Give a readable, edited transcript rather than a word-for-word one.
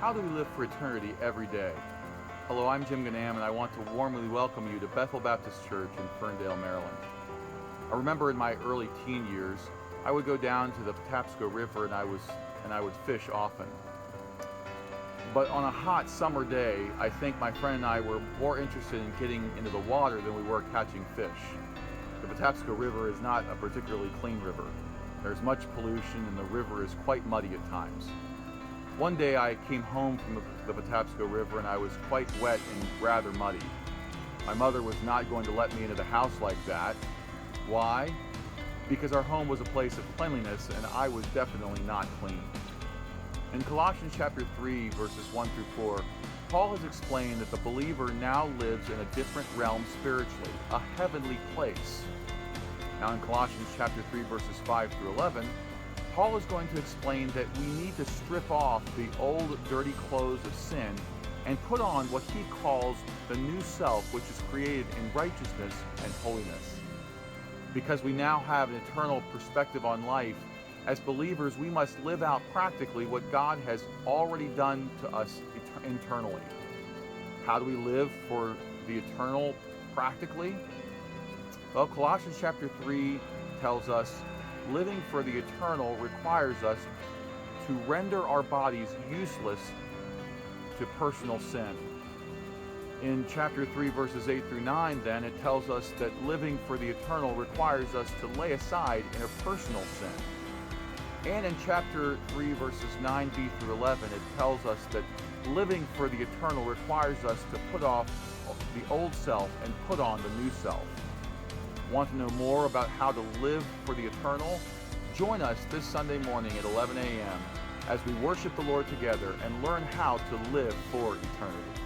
How do we live for eternity every day? Hello, I'm Jim Ganam, and I want to warmly welcome you to Bethel Baptist Church in Ferndale, Maryland. I remember in my early teen years, I would go down to the Patapsco River and I would fish often. But on a hot summer day, I think my friend and I were more interested in getting into the water than we were catching fish. The Patapsco River is not a particularly clean river. There's much pollution and the river is quite muddy at times. One day I came home from the Patapsco River and I was quite wet and rather muddy. My mother was not going to let me into the house like that. Why? Because our home was a place of cleanliness and I was definitely not clean. In Colossians chapter 3, verses 1 through 4, Paul has explained that the believer now lives in a different realm spiritually, a heavenly place. Now in Colossians chapter 3, verses 5 through 11, Paul is going to explain that we need to strip off the old dirty clothes of sin and put on what he calls the new self, which is created in righteousness and holiness. Because we now have an eternal perspective on life, as believers we must live out practically what God has already done to us internally. How do we live for the eternal practically? Well, Colossians chapter 3 tells us living for the eternal requires us to render our bodies useless to personal sin. In chapter 3, verses 8 through 9, then, it tells us that living for the eternal requires us to lay aside interpersonal sin. And in chapter 3, verses 9b through 11, it tells us that living for the eternal requires us to put off the old self and put on the new self. Want to know more about how to live for the eternal? Join us this Sunday morning at 11 a.m. as we worship the Lord together and learn how to live for eternity.